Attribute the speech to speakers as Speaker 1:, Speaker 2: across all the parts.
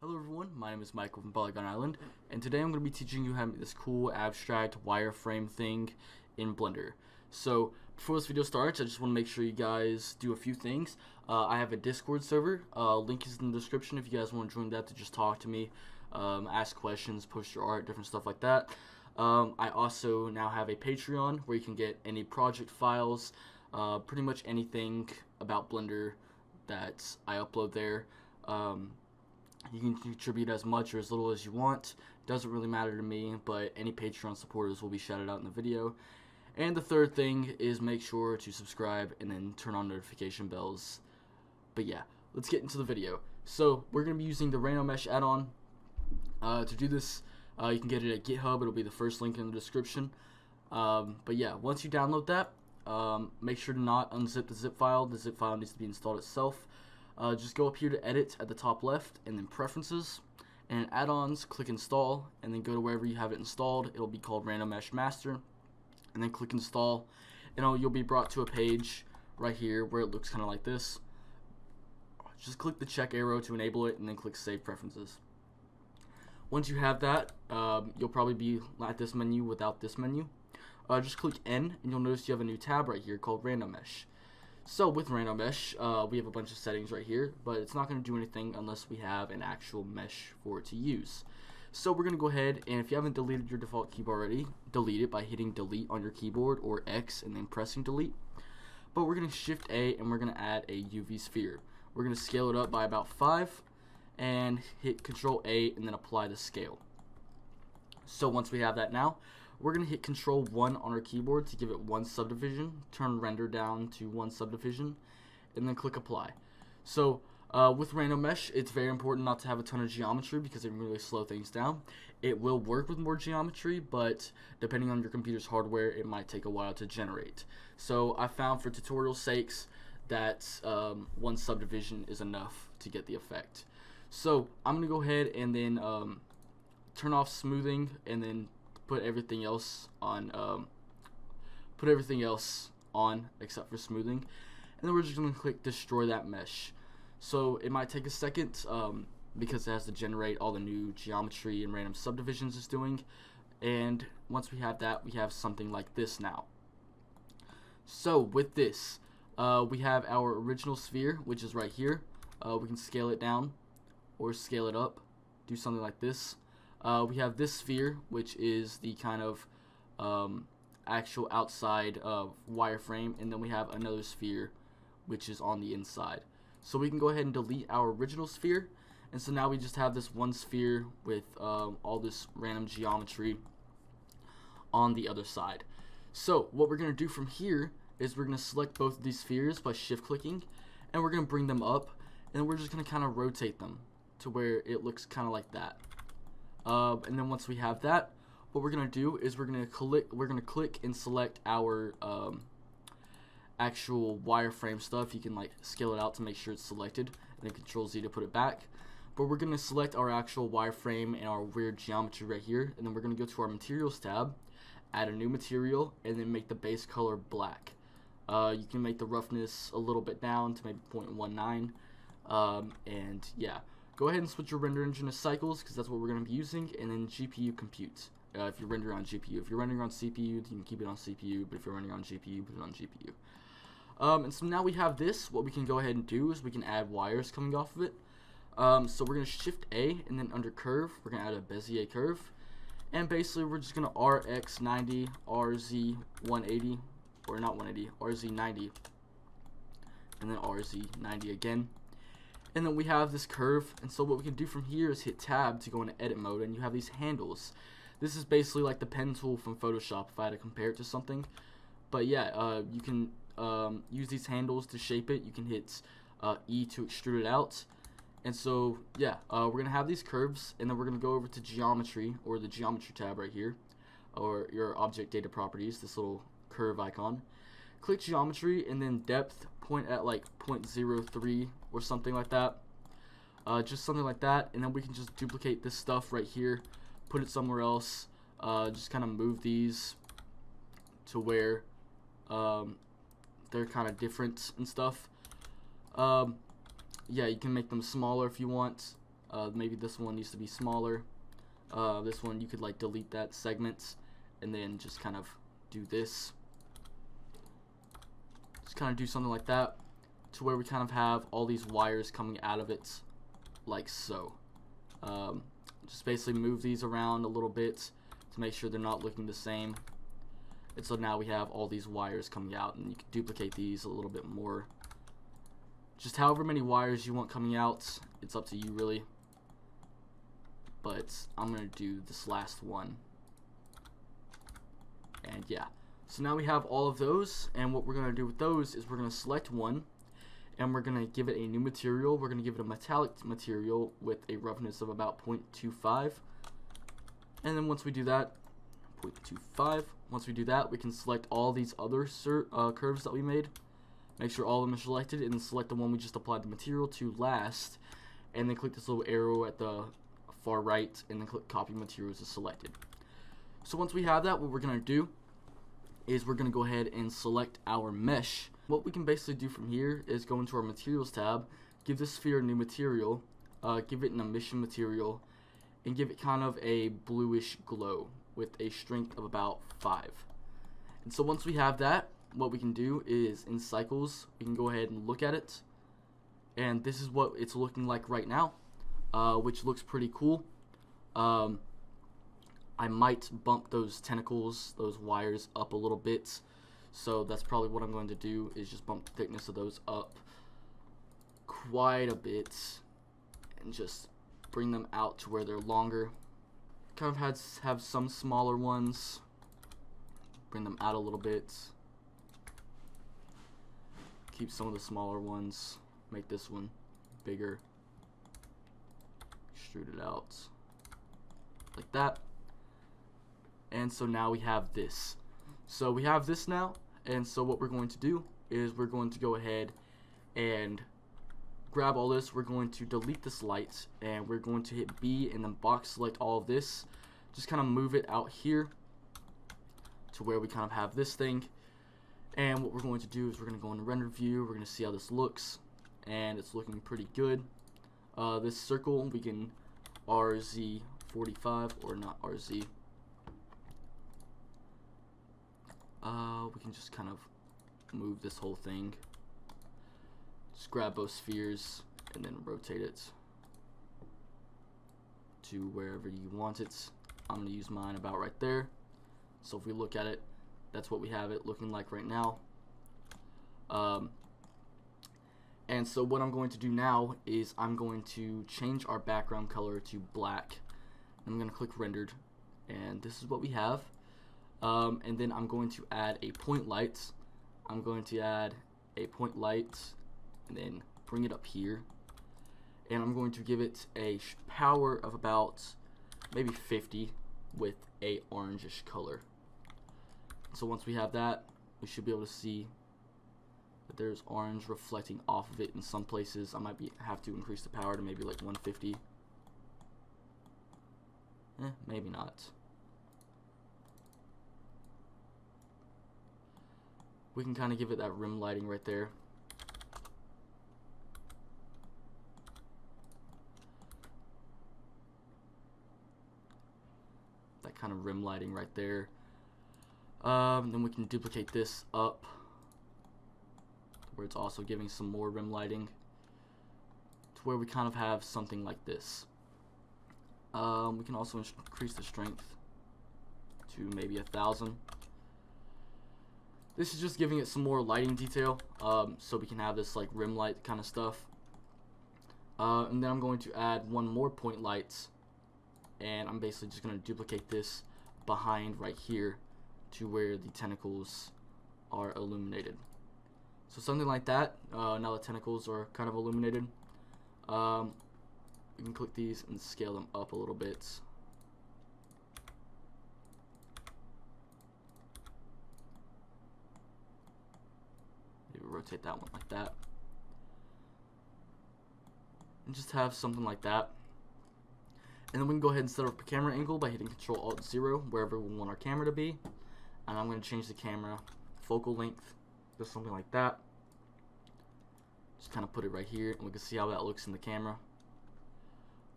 Speaker 1: Hello everyone, my name is Michael from Polygon Island, and today I'm going to be teaching you how to make this cool abstract wireframe thing in Blender. So, before this video starts, I just want to make sure you guys do a few things. I have a Discord server, link is in the description if you guys want to join that to just talk to me, ask questions, post your art, different stuff like that. I also now have a Patreon where you can get any project files, pretty much anything about Blender that I upload there. You can contribute as much or as little as you want. Doesn't really matter to me, but any Patreon supporters will be shouted out in the video. And the third thing is make sure to subscribe and then turn on notification bells. But yeah, let's get into the video. So we're going to be using the Random Mesh add-on. To do this, you can get it at GitHub. It'll be the first link in the description. But yeah, once you download that, make sure to not unzip the zip file. The zip file needs to be installed itself. Just go up here to edit at the top left and then preferences and add-ons, click install, and then go to wherever you have it installed. It'll be called Random Mesh Master, and then click install, and you'll be brought to a page right here where it looks kind of like this. Just click the check arrow to enable it and then click save preferences. Once you have that, you'll probably be at this menu without this menu. Just click N and you'll notice you have a new tab right here called Random Mesh. So with Random Mesh, we have a bunch of settings right here, but it's not going to do anything unless we have an actual mesh for it to use. So we're going to go ahead, and if you haven't deleted your default keyboard already, delete it by hitting delete on your keyboard or X and then pressing delete. But we're going to shift A and we're going to add a UV sphere. We're going to scale it up by about 5 and hit ctrl A and then apply the scale. So once we have that now, we're going to hit Control 1 on our keyboard to give it one subdivision, turn render down to one subdivision, and then click apply. So with Random Mesh, it's very important not to have a ton of geometry because it can really slow things down. It will work with more geometry, but depending on your computer's hardware, it might take a while to generate. So I found for tutorial sakes that one subdivision is enough to get the effect. So I'm going to go ahead and then turn off smoothing and then put everything else on except for smoothing, and then we're just going to click destroy that mesh. So it might take a second because it has to generate all the new geometry and random subdivisions it's doing, and once we have that, we have something like this now. So with this, we have our original sphere, which is right here. We can scale it down or scale it up, do something like this. We have this sphere, which is the kind of actual outside of wireframe, and then we have another sphere, which is on the inside. So we can go ahead and delete our original sphere, and so now we just have this one sphere with all this random geometry on the other side. So what we're going to do from here is we're going to select both of these spheres by shift clicking, and we're going to bring them up, and we're just going to kind of rotate them to where it looks kind of like that. And then once we have that, what we're gonna do is we're gonna click and select our actual wireframe stuff. You can like scale it out to make sure it's selected, and then Control Z to put it back. But we're gonna select our actual wireframe and our weird geometry right here, and then we're gonna go to our materials tab, add a new material, and then make the base color black. You can make the roughness a little bit down to maybe 0.19, and yeah. Go ahead and switch your render engine to cycles because that's what we're going to be using, and then GPU compute. If you're rendering on GPU, if you're rendering on CPU, you can keep it on CPU, but if you're rendering on GPU, put it on GPU. And so now we have this. What we can go ahead and do is we can add wires coming off of it. So we're going to shift A, and then under curve, we're going to add a bezier curve, and basically we're just going to RX90, RZ180, or not 180, RZ90, and then RZ90 again. And then we have this curve, and so what we can do from here is hit tab to go into edit mode, and you have these handles. This is basically like the pen tool from Photoshop if I had to compare it to something. But yeah, you can use these handles to shape it. You can hit E to extrude it out. And so yeah, we're going to have these curves, and then we're going to go over to geometry, or the geometry tab right here, or your object data properties, this little curve icon. Click geometry, and then depth, point at like 0.03 or something like that, just something like that, and then we can just duplicate this stuff right here, put it somewhere else, just kind of move these to where they're kind of different and stuff. Yeah, you can make them smaller if you want, Maybe this one needs to be smaller. This one, you could like delete that segment and then just kind of do this. Just kind of do something like that to where we kind of have all these wires coming out of it like so. Just basically move these around a little bit to make sure they're not looking the same. And so now we have all these wires coming out, and you can duplicate these a little bit more. Just however many wires you want coming out, it's up to you really. But I'm going to do this last one. And yeah, so now we have all of those, and what we're going to do with those is we're going to select one, and we're going to give it a new material. We're going to give it a metallic material with a roughness of about 0.25. And then once we do that, 0.25, once we do that, we can select all these other curves that we made. Make sure all of them are selected, and then select the one we just applied the material to last, and then click this little arrow at the far right, and then click copy materials as selected. So once we have that, what we're going to do is we're going to go ahead and select our mesh. What we can basically do from here is go into our materials tab, give this sphere a new material, give it an emission material, and give it kind of a bluish glow with a strength of about 5. And so once we have that, what we can do is in cycles, we can go ahead and look at it, and this is what it's looking like right now, which looks pretty cool. I might bump those tentacles, those wires up a little bit. So that's probably what I'm going to do, is just bump the thickness of those up quite a bit and just bring them out to where they're longer. Kind of have some smaller ones, bring them out a little bit. Keep some of the smaller ones, make this one bigger, extrude it out like that. And so now we have this. So we have this now, and so what we're going to do is we're going to go ahead and grab all this. We're going to delete this light, and we're going to hit B and then box select all of this. Just kind of move it out here to where we kind of have this thing. And what we're going to do is we're going to go into render view. We're going to see how this looks, and it's looking pretty good. This circle, we can RZ45 or not RZ. We can just kind of move this whole thing. Just grab both spheres and then rotate it to wherever you want it. I'm going to use mine about right there. So if we look at it, that's what we have it looking like right now. And so what I'm going to do now is I'm going to change our background color to black. I'm going to click rendered, and this is what we have. And then I'm going to add a point light. I'm going to add a point light and then bring it up here, and I'm going to give it a power of about maybe 50 with a orangish color. So once we have that, we should be able to see that there's orange reflecting off of it in some places. I might have to increase the power to maybe like 150. Maybe not. We can kind of give it that rim lighting right there. That kind of rim lighting right there. Then we can duplicate this up where it's also giving some more rim lighting to where we kind of have something like this. We can also increase the strength to maybe 1,000. This is just giving it some more lighting detail, so we can have this like rim light kind of stuff. And then I'm going to add one more point light, and I'm basically just going to duplicate this behind right here to where the tentacles are illuminated. So something like that. Now the tentacles are kind of illuminated. We can click these and scale them up a little bit. Maybe rotate that one like that. And just have something like that. And then we can go ahead and set up a camera angle by hitting Ctrl-Alt-0 wherever we want our camera to be. And I'm going to change the camera focal length to something like that. Just kind of put it right here, and we can see how that looks in the camera.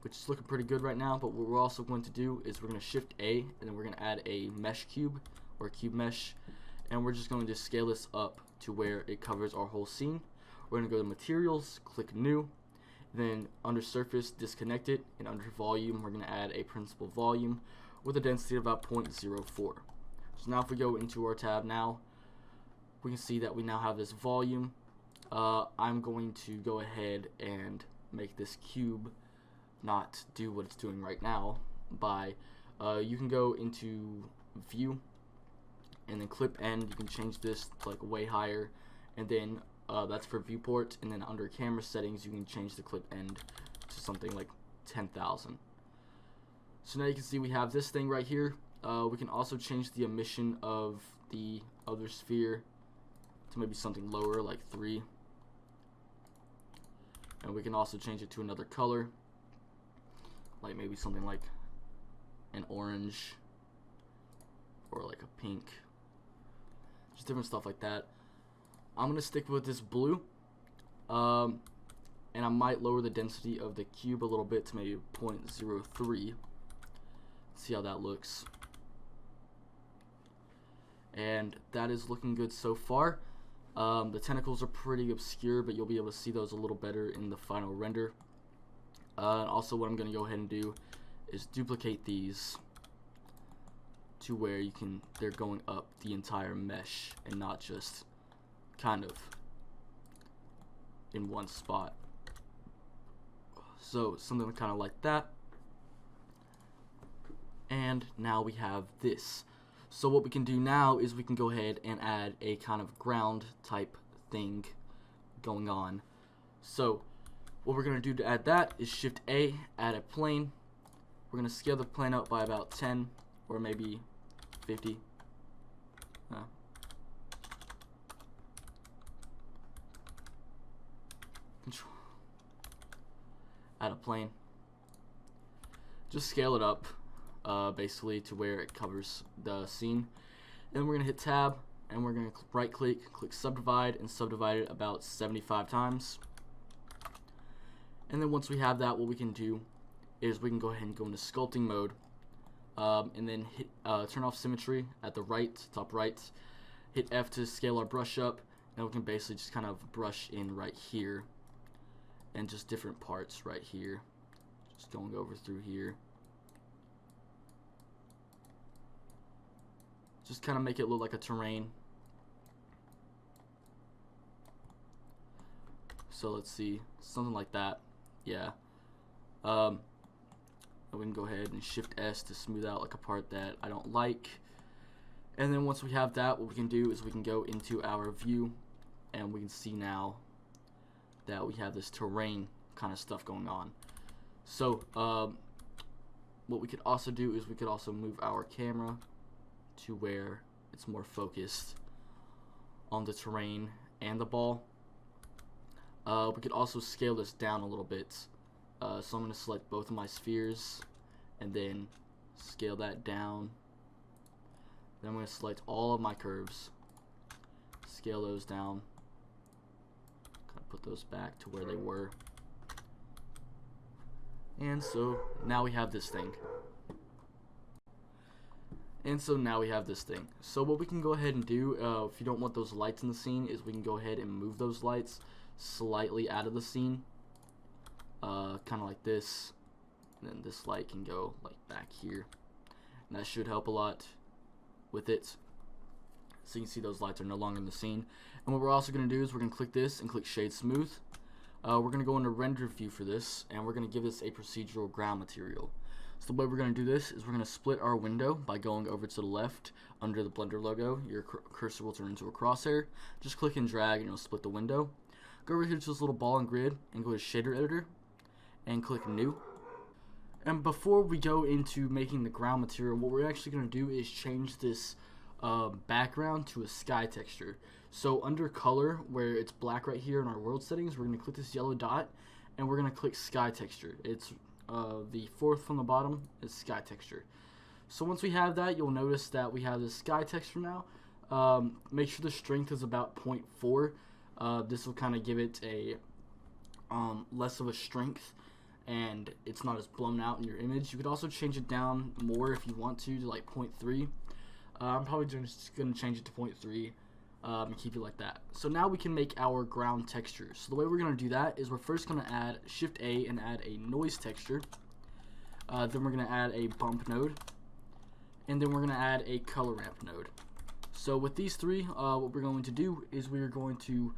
Speaker 1: which is looking pretty good right now. But what we're also going to do is we're going to shift A, and then we're going to add a mesh cube or cube mesh, and we're just going to scale this up to where it covers our whole scene. We're going to go to materials, click new, then under surface disconnect it, and under volume we're going to add a principal volume with a density of about 0.04. So now if we go into our tab now, we can see that we now have this volume. I'm going to go ahead and make this cube not do what it's doing right now by you can go into view and then clip end. You can change this to like way higher, and then that's for viewport, and then under camera settings you can change the clip end to something like 10,000. So now you can see we have this thing right here. We can also change the emission of the other sphere to maybe something lower like 3, and we can also change it to another color, like maybe something like an orange or like a pink, just different stuff like that. I'm gonna stick with this blue, and I might lower the density of the cube a little bit to maybe 0.03. See how that looks, and that is looking good so far. The tentacles are pretty obscure, but you'll be able to see those a little better in the final render. And also what I'm going to go ahead and do is duplicate these to where they're going up the entire mesh and not just kind of in one spot. So something kind of like that. And now we have this. So what we can do now is we can go ahead and add a kind of ground type thing going on. So what we're going to do to add that is shift A, add a plane. We're going to scale the plane up by about 10 or maybe 50. Control. Add a plane. Just scale it up basically to where it covers the scene. Then we're going to hit tab, and we're going to right click, click subdivide, and subdivide it about 75 times. And then once we have that, what we can do is we can go ahead and go into sculpting mode, and then hit turn off symmetry at the top right, hit F to scale our brush up, and we can basically just kind of brush in right here, and just different parts right here, just going over through here. Just kind of make it look like a terrain. So let's see, something like that. Yeah. We can go ahead and shift S to smooth out like a part that I don't like. And then once we have that, what we can do is we can go into our view, and we can see now that we have this terrain kind of stuff going on. So what we could also do is we could also move our camera to where it's more focused on the terrain and the ball. We could also scale this down a little bit. So I'm going to select both of my spheres and then scale that down. Then I'm going to select all of my curves, scale those down, kind of put those back to where they were. And so now we have this thing. So what we can go ahead and do, if you don't want those lights in the scene, is we can go ahead and move those lights slightly out of the scene, kind of like this. And then this light can go like back here, and that should help a lot with it. So you can see those lights are no longer in the scene. And what we're also going to do is we're going to click this and click shade smooth. We're going to go into render view for this, and we're going to give this a procedural ground material. So the way we're going to do this is we're going to split our window by going over to the left under the Blender logo. Your cursor will turn into a crosshair. Just click and drag, and it'll split the window. Go over here to this little ball and grid and go to shader editor and click new. And before we go into making the ground material, what we're actually going to do is change this background to a sky texture. So under color, where it's black right here in our world settings, we're going to click this yellow dot, and we're going to click sky texture. It's the fourth from the bottom is sky texture. So once we have that, you'll notice that we have this sky texture now. Make sure the strength is about 0.4. This will kind of give it a less of a strength, and it's not as blown out in your image. You could also change it down more if you want to like 0.3. I'm probably just going to change it to 0.3 and keep it like that. So now we can make our ground texture. So the way we're going to do that is we're first going to add Shift A and add a noise texture. Then we're going to add a bump node. And then we're going to add a color ramp node. So with these three, what we're going to do is we're going to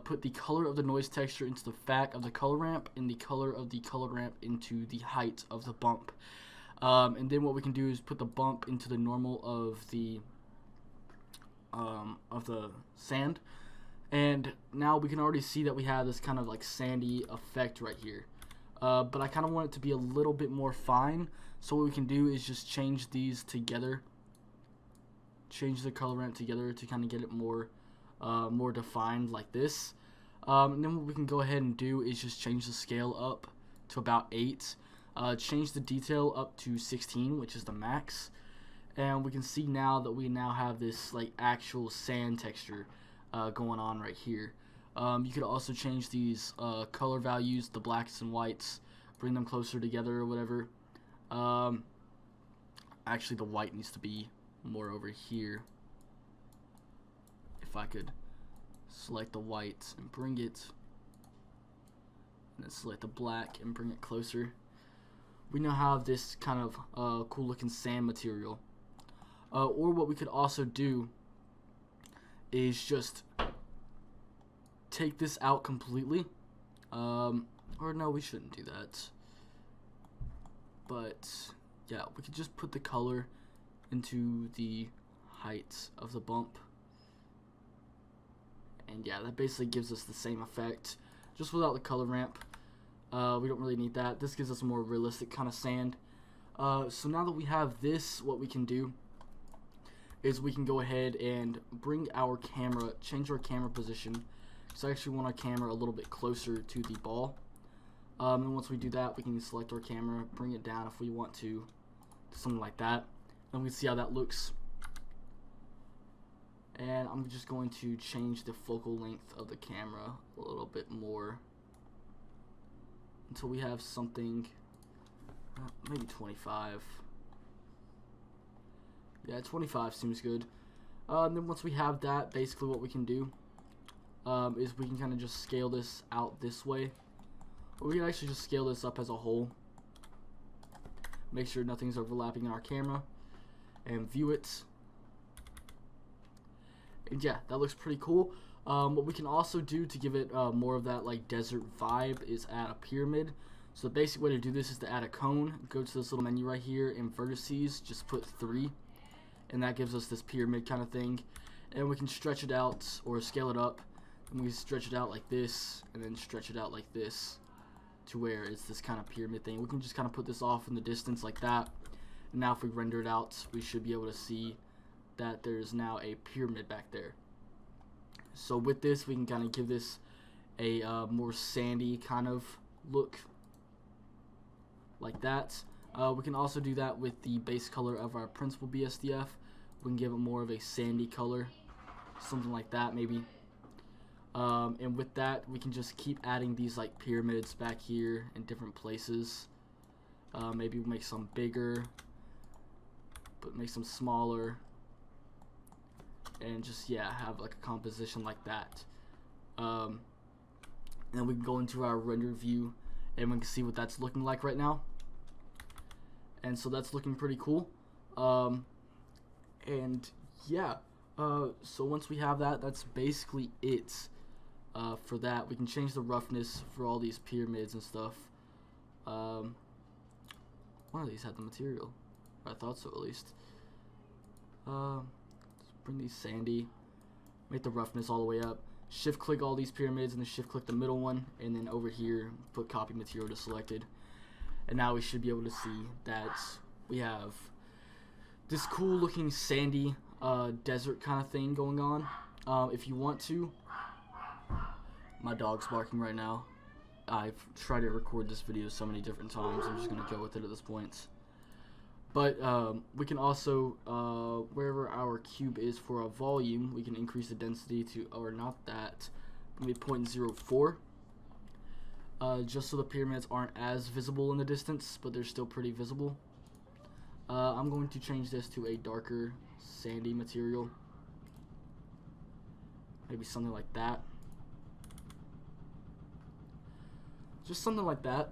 Speaker 1: put the color of the noise texture into the FAC of the color ramp, and the color of the color ramp into the height of the bump. And then what we can do is put the bump into the normal of the sand. And now we can already see that we have this kind of like sandy effect right here. But I kind of want it to be a little bit more fine. So what we can do is just change these together. Change the color ramp together to kind of get it more defined like this. And then what we can go ahead and do is just change the scale up to about 8. Change the detail up to 16, which is the max. And we can see now that we now have this like actual sand texture going on right here. You could also change these color values, the blacks and whites, bring them closer together or whatever. Actually, the white needs to be more over here. If I could select the white and bring it, and then select the black and bring it closer, we now have this kind of cool looking sand material. Or what we could also do is just take this out completely. Or no, we shouldn't do that. But yeah, we could just put the color into the height of the bump. And yeah, that basically gives us the same effect, just without the color ramp. We don't really need that. This gives us a more realistic kind of sand. So now that we have this, what we can do is we can go ahead and bring our camera, change our camera position. So I actually want our camera a little bit closer to the ball. And once we do that, we can select our camera, bring it down if we want to, something like that. And we can see how that looks. And I'm just going to change the focal length of the camera a little bit more until we have something, maybe 25. Yeah, 25 seems good. And then once we have that, basically what we can do is we can kind of just scale this out this way. Or we can actually just scale this up as a whole. Make sure nothing's overlapping in our camera. And view it. And yeah, that looks pretty cool. What we can also do to give it more of that like desert vibe is add a pyramid. So the basic way to do this is to add a cone. Go to this little menu right here in vertices, just put 3. And that gives us this pyramid kind of thing. And we can stretch it out or scale it up. And we can stretch it out like this, and then stretch it out like this, to where it's this kind of pyramid thing. We can just kind of put this off in the distance like that. And now if we render it out, we should be able to see that there's now a pyramid back there. So with this, we can kind of give this a more sandy kind of look, like that. We can also do that with the base color of our principal BSDF. We can give it more of a sandy color, something like that maybe. And with that, we can just keep adding these like pyramids back here in different places. Maybe we'll make some bigger, but make some smaller, and just yeah, have like a composition like that. And then we can go into our render view, and we can see what that's looking like right now. And so that's looking pretty cool. And yeah, so once we have that, that's basically it. For that, we can change the roughness for all these pyramids and stuff. One of these had the material. I thought so, at least. Let's bring these sandy. Make the roughness all the way up. Shift click all these pyramids and then shift click the middle one. And then over here, put copy material to selected. And now we should be able to see that we have this cool looking sandy desert kind of thing going on. If you want to, my dog's barking right now. I've tried to record this video so many different times. I'm just going to go with it at this point. But we can also, wherever our cube is for a volume, we can increase the density to, or not that, maybe 0.04. just so the pyramids aren't as visible in the distance, but they're still pretty visible. I'm going to change this to a darker sandy material, maybe something like that, just something like that.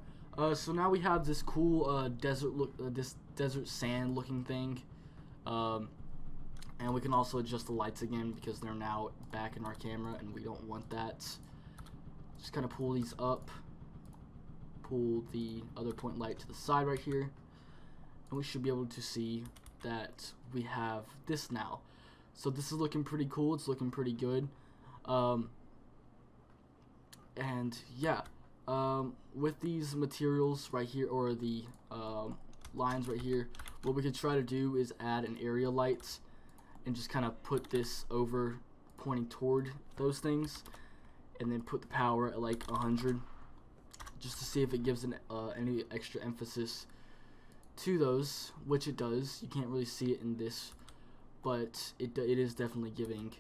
Speaker 1: So now we have this cool this desert sand looking thing, and we can also adjust the lights again because they're now back in our camera and we don't want that. Just kind of pull these up, pull the other point light to the side right here, and we should be able to see that we have this now. So this is looking pretty cool, it's looking pretty good. And yeah, with these materials right here, or the lines right here, what we could try to do is add an area light and just kind of put this over pointing toward those things, and then put the power at like 100 just to see if it gives any extra emphasis to those, which it does. You can't really see it in this, but it is definitely giving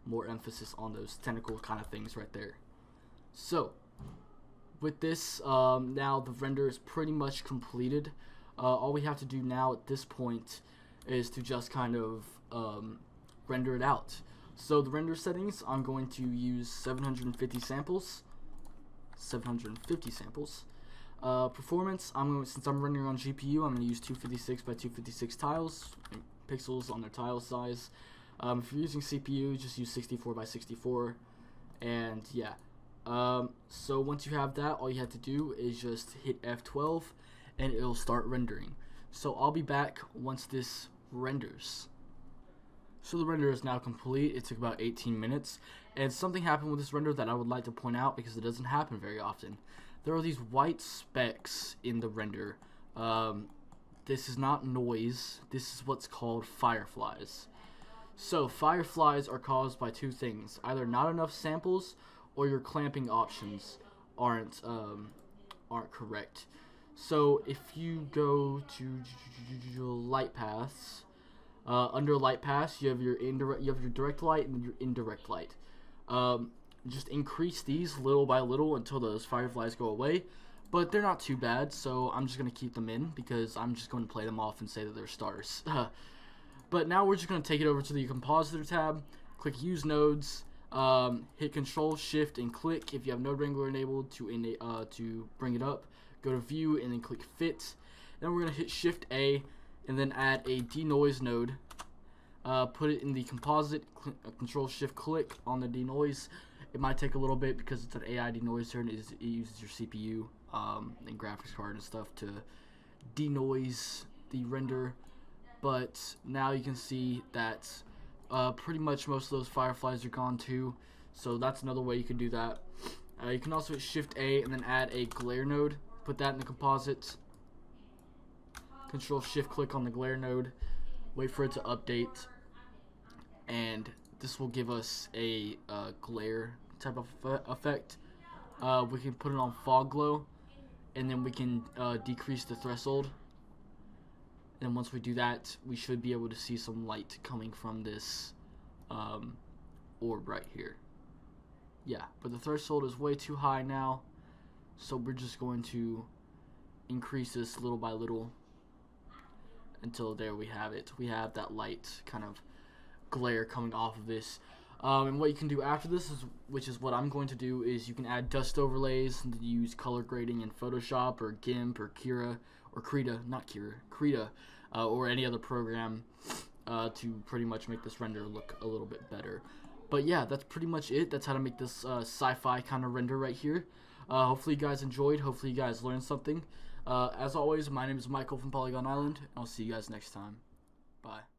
Speaker 1: more emphasis on those tentacle kind of things right there. So with this, now the render is pretty much completed. All we have to do now at this point is to just kind of render it out. So the render settings, I'm going to use 750 samples. Performance, since I'm rendering on GPU, I'm going to use 256 by 256 tiles, pixels on their tile size. If you're using CPU, just use 64 by 64, and yeah. So once you have that, all you have to do is just hit F12 and it'll start rendering. So I'll be back once this renders. So the render is now complete. It took about 18 minutes, and something happened with this render that I would like to point out because it doesn't happen very often. There are these white specks in the render. This is not noise, this is what's called fireflies. So fireflies are caused by two things: either not enough samples or your clamping options aren't correct. So if you go to light paths, under light paths you have your direct light and your indirect light. Just increase these little by little until those fireflies go away, but they're not too bad, so I'm just going to keep them in because I'm just going to play them off and say that they're stars. But now we're just going to take it over to the compositor tab, click use nodes, hit Control Shift and click if you have Node Wrangler enabled to bring it up. Go to view and then click fit. Then we're going to hit Shift A and then add a denoise node. Put it in the composite, Control Shift click on the denoise. It might take a little bit because it's an AI denoiser and it uses your CPU and graphics card and stuff to denoise the render. But now you can see that pretty much most of those fireflies are gone too, so that's another way you can do that. You can also hit Shift A and then add a glare node, put that in the composite, Control Shift click on the glare node, wait for it to update, and this will give us a glare type of effect. We can put it on fog glow, and then we can decrease the threshold. And once we do that, we should be able to see some light coming from this orb right here. Yeah, but the threshold is way too high now, so we're just going to increase this little by little until there we have it. We have that light kind of glare coming off of this. And what you can do after this, which is what I'm going to do, is you can add dust overlays and use color grading in Photoshop or GIMP or Krita, or any other program to pretty much make this render look a little bit better. But yeah, that's pretty much it. That's how to make this sci-fi kind of render right here. Hopefully you guys enjoyed. Hopefully you guys learned something. As always, my name is Michael from Polygon Island, and I'll see you guys next time. Bye.